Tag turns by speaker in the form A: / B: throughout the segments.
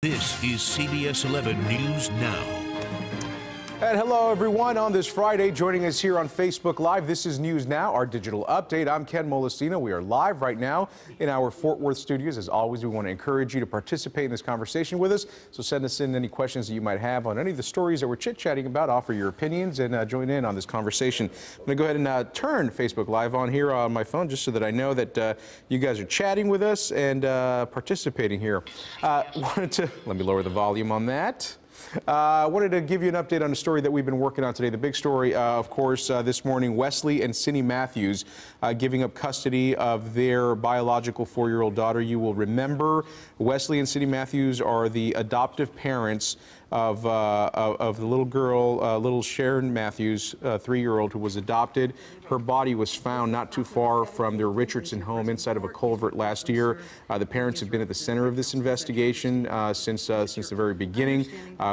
A: This is CBS 11 News Now.
B: And hello, everyone. On this Friday, joining us here on Facebook Live, this is News Now, our digital update. I'm Ken Molesino. We are live right now in our Fort Worth studios. As always, we want to encourage you to participate in this conversation with us. So send us in any questions that you might have on any of the stories that we're chit-chatting about. Offer your opinions and join in on this conversation. I'm going to go ahead and turn Facebook Live on here on my phone just so that I know that you guys are chatting with us and participating here. Let me lower the volume on that. I wanted to give you an update on a story that we've been working on today. The big story, of course, this morning, Wesley and Cindy Mathews giving up custody of their biological 4-year-old daughter. You will remember Wesley and Cindy Mathews are the adoptive parents of the little girl, little Sharon Mathews, 3-year-old, who was adopted. Her body was found not too far from their Richardson home inside of a culvert last year. The parents have been at the center of this investigation since the very beginning,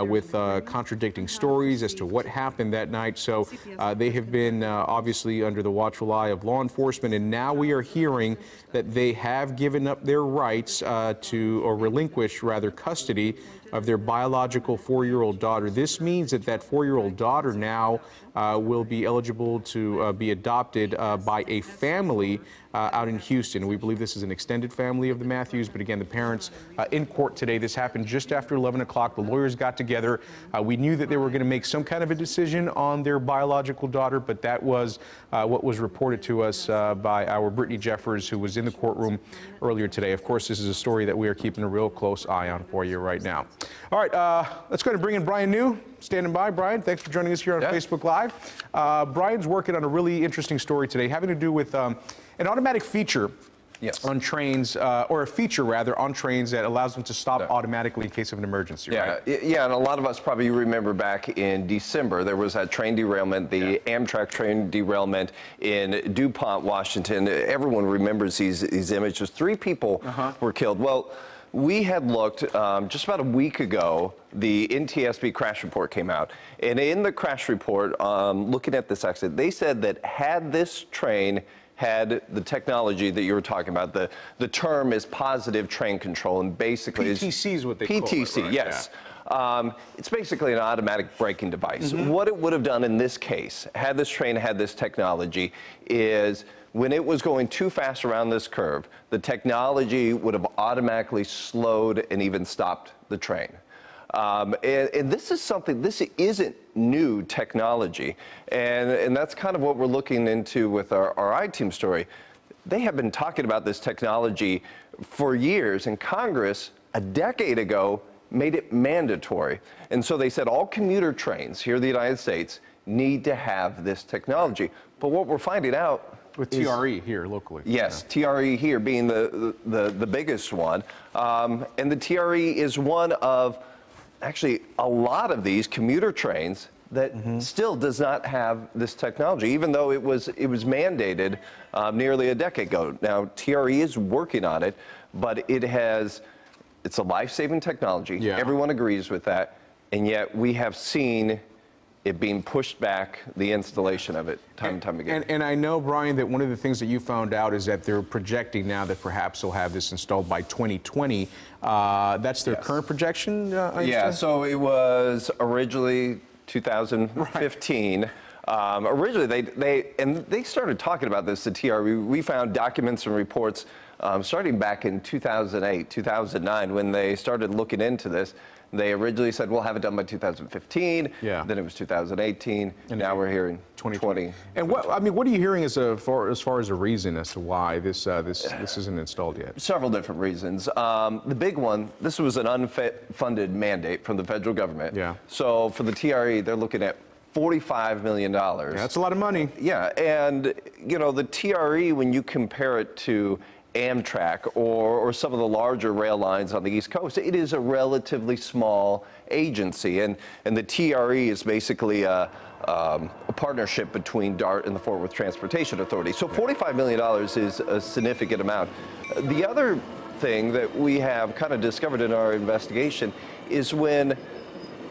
B: with contradicting stories as to what happened that night. So they have been obviously under the watchful eye of law enforcement, and now we are hearing that they have given up their rights or relinquished, rather, custody of their biological 4-year-old daughter. This means that 4-year-old daughter now will be eligible to be adopted by a family out in Houston. We believe this is an extended family of the Mathews, but again, the parents in court today. This happened just after 11 o'clock. The lawyers got together. We knew that they were going to make some kind of a decision on their biological daughter, but that was what was reported to us by our Brittany Jeffers, who was in the courtroom earlier today. Of course, this is a story that we are keeping a real close eye on for you right now. All right, let's go ahead and bring in Brian New, standing by. Brian, thanks for joining us here on Facebook Live. Brian's working on a really interesting story today, having to do with an automatic feature on trains, or a feature rather on trains that allows them to stop automatically in case of an emergency. Right?
C: Yeah, and a lot of us probably remember back in December there was that train derailment, the Amtrak train derailment in DuPont, Washington. Everyone remembers these images. 3 people were killed. Well, we had looked just about a week ago. The NTSB crash report came out, and in the crash report, looking at this accident, they said that had this train had the technology that you were talking about, the term is positive train control, and basically
B: PTC is what they call it.
C: PTC, right? Yes. Yeah. It's basically an automatic braking device. What it would have done in this case, had this train had this technology, is when it was going too fast around this curve, the technology would have automatically slowed and even stopped the train. And this is something, this isn't new technology. And that's kind of what we're looking into with our I-Team story. They have been talking about this technology for years, and Congress, a decade ago, made it mandatory. And so they said all commuter trains here in the United States need to have this technology. But what we're finding out
B: with TRE here locally.
C: Yes, TRE here being the biggest one. And the TRE is one of actually a lot of these commuter trains that still does not have this technology, even though it was mandated nearly a decade ago. Now, TRE is working on it, but it's a life-saving technology. Yeah. Everyone agrees with that, and yet we have seen it being pushed back, the installation of it, time and time again.
B: And I know, Brian, that one of the things that you found out is that they're projecting now that perhaps they'll have this installed by 2020. That's their current projection, I understand?
C: Yeah, so it was originally 2015. Right. Originally, they started talking about this at TRE. We found documents and reports starting back in 2008, 2009, when they started looking into this. They originally said we'll have it done by 2015. Yeah. Then it was 2018. And now we're hearing 2020.
B: And what are you hearing as far as a reason as to why this isn't installed yet?
C: Several different reasons. The big one, this was an unfunded mandate from the federal government. Yeah. So for the TRE, they're looking at $45 million. Yeah,
B: that's a lot of money.
C: Yeah, and you know the TRE, when you compare it to Amtrak or some of the larger rail lines on the East Coast, it is a relatively small agency, and the TRE is basically a partnership between DART and the Fort Worth Transportation Authority. So $45 million is a significant amount. The other thing that we have kind of discovered in our investigation is when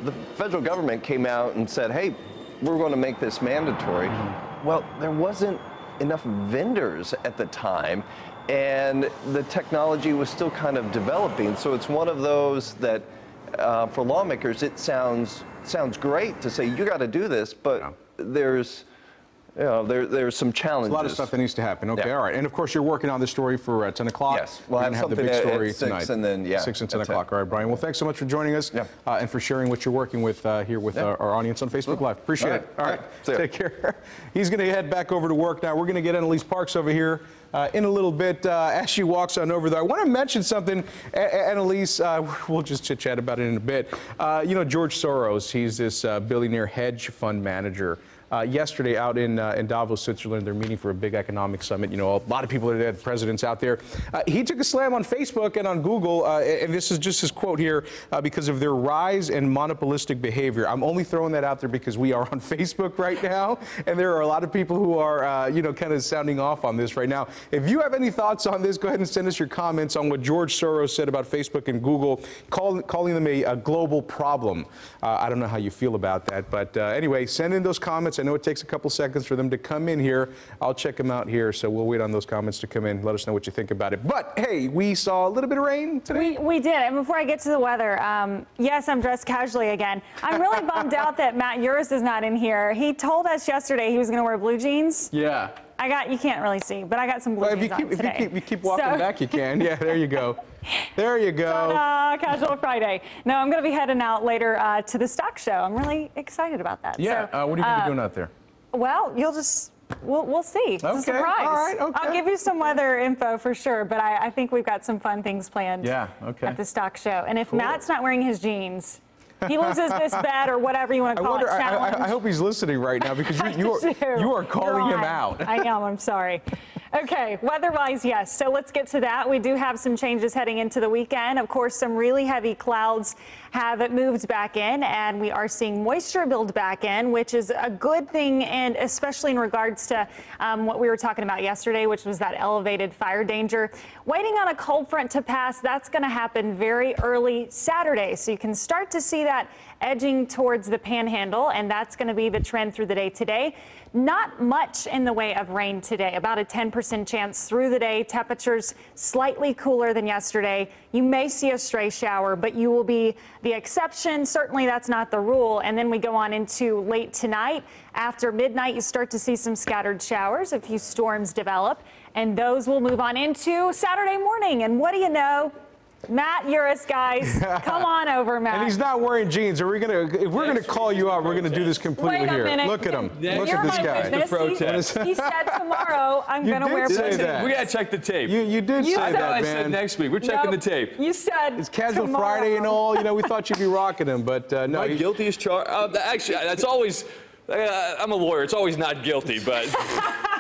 C: the federal government came out and said, hey, we're going to make this mandatory. Well, there wasn't enough vendors at the time, and the technology was still kind of developing. So it's one of those that for lawmakers, it sounds great to say you got to do this, but there's there's some challenges.
B: There's a lot of stuff that needs to happen. Okay, all right. And of course, you're working on this story for 10 o'clock.
C: Yes, we'll have
B: the big story
C: at 6
B: tonight.
C: and then
B: 6 and 10 o'clock. All right, Brian. Well, thanks so much for joining us and for sharing what you're working with here with our audience on Facebook Live. Appreciate it. All right, take care. He's going to head back over to work now. We're going to get Elise Parks over here in a little bit as she walks on over there. I want to mention something, Elise, we'll just chit-chat about it in a bit. You know, George Soros, he's this billionaire hedge fund manager. Yesterday out in Davos, Switzerland, they're meeting for a big economic summit. You know, a lot of people are there, the president's out there. He took a slam on Facebook and on Google, and this is just his quote here, because of their rise in monopolistic behavior. I'm only throwing that out there because we are on Facebook right now, and there are a lot of people who are, you know, kind of sounding off on this right now. If you have any thoughts on this, go ahead and send us your comments on what George Soros said about Facebook and Google, calling them a global problem. I don't know how you feel about that, but anyway, send in those comments. I know it takes a couple seconds for them to come in here. I'll check them out here, so we'll wait on those comments to come in. Let us know what you think about it. But hey, we saw a little bit of rain today.
D: We did. And before I get to the weather, yes, I'm dressed casually again. I'm really bummed out that Mathews is not in here. He told us yesterday he was going to wear blue jeans.
B: Yeah.
D: You can't really see, but I got some blue jeans on today.
B: If you keep walking back, you can. Yeah, there you go. There you go.
D: Casual Friday. No, I'm going to be heading out later to the stock show. I'm really excited about that.
B: Yeah. So, what are you going to be doing out there?
D: Well, we'll see. It's a surprise.
B: All right, okay.
D: I'll give you some weather info for sure, but I think we've got some fun things planned at the stock show. And if Matt's not wearing his jeans, he loses this bet or whatever you want to call it.
B: I hope he's listening right now because you are calling him out.
D: I am. I'm sorry. Okay, weather-wise, yes. So let's get to that. We do have some changes heading into the weekend. Of course, some really heavy clouds have moved back in, and we are seeing moisture build back in, which is a good thing, and especially in regards to what we were talking about yesterday, which was that elevated fire danger. Waiting on a cold front to pass, that's going to happen very early Saturday. So you can start to see that edging towards the panhandle, and that's going to be the trend through the day today. Not much in the way of rain today, about a 10% chance through the day. Temperatures slightly cooler than yesterday. You may see a stray shower, but you will be the exception. Certainly that's not the rule. And then we go on into late tonight. After midnight, you start to see some scattered showers. A few storms develop, and those will move on into Saturday morning. And what do you know? Matt Uris, guys, come on over, Matt.
B: And he's not wearing jeans. If we're gonna call you out, we're gonna do this completely here. Look at him. Look at this guy.
D: He said tomorrow I'm gonna wear blue jeans.
E: We gotta check the tape.
B: You did say that, man.
E: I said next week. We're checking the tape.
D: You said
B: it's casual
D: tomorrow.
B: Friday and all. You know, we thought you'd be rocking him, but no.
E: My guilty as charged. Actually, that's always. I'm a lawyer. It's always not guilty, but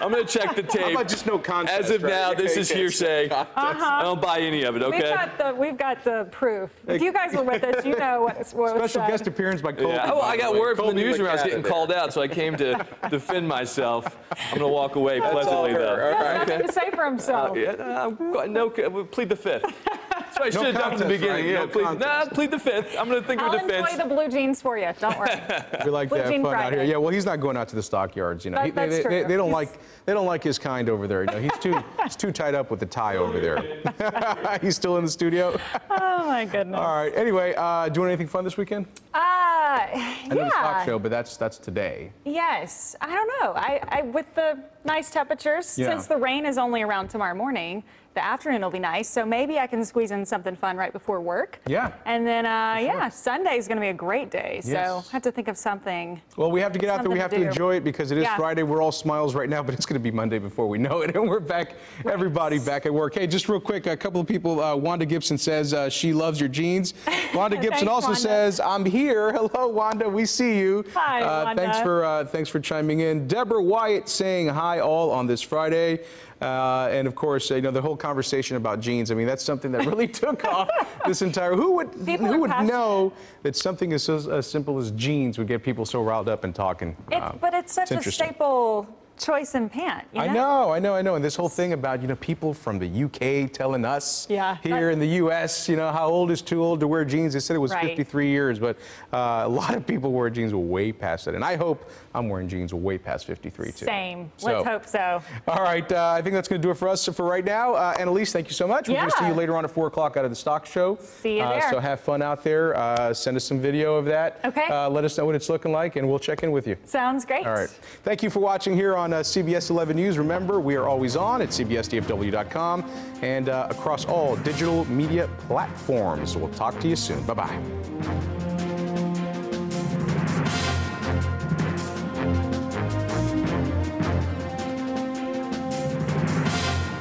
E: I'm going to check the tape.
B: How about just no contest?
E: As of now, this is hearsay. I don't buy any of it, okay?
D: We've got the proof. If you guys were with us, you know what was said.
B: Special guest appearance by Colby.
E: Yeah. Oh, I got word from the newsroom I was getting called out, so I came to defend myself. I'm going to walk away pleasantly, though.
D: He has nothing to say for himself.
E: We'll plead the fifth. That's what I should have done from the beginning.
B: Right?
E: Plead the fifth. I'm going to think of a defense.
D: I'll enjoy the blue jeans for you. Don't worry.
B: We like to have fun out here. Yeah, well, he's not going out to the stockyards. You know, they don't like his kind over there. You know, he's too tied up with the tie over there. He's still in the studio.
D: Oh my goodness.
B: All right. Anyway, doing anything fun this weekend? I know the stock show, but that's today.
D: Yes. I don't know. I with the nice temperatures, since the rain is only around tomorrow morning, the afternoon will be nice, so maybe I can squeeze in something fun right before work.
B: Yeah.
D: And then, Sunday is going to be a great day, so I have to think of something.
B: Well, we have to get out there. We have to enjoy it because it is Friday. We're all smiles right now, but it's going to be Monday before we know it, and we're back, everybody back at work. Hey, just real quick, a couple of people, Wanda Gibson says she loves your jeans. Wanda Gibson also says, I'm here. Hello, Wanda. We see you.
D: Hi, Wanda.
B: Thanks for chiming in. Deborah Wyatt saying hi all on this Friday. And of course, you know, the whole conversation about jeans. I mean, that's something that really took off this entire. Who would know that something as simple as jeans would get people so riled up and talking?
D: But it's such a staple choice in pant. You
B: I know. And this whole thing about, people from the UK telling us here in the US, how old is too old to wear jeans. They said it was 53 years, but a lot of people wear jeans way past it. And I hope I'm wearing jeans way past 53 too.
D: Same. Let's hope so.
B: All right. I think that's going to do it for us for right now. And Elise, thank you so much. We're going to see you later on at 4 o'clock out of the stock show.
D: See you there.
B: So have fun out there. Send us some video of that.
D: Okay.
B: Let us know what it's looking like, and we'll check in with you.
D: Sounds great.
B: All right. Thank you for watching here on CBS 11 News. Remember, we are always on at cbsdfw.com and across all digital media platforms. We'll talk to you soon. Bye-bye.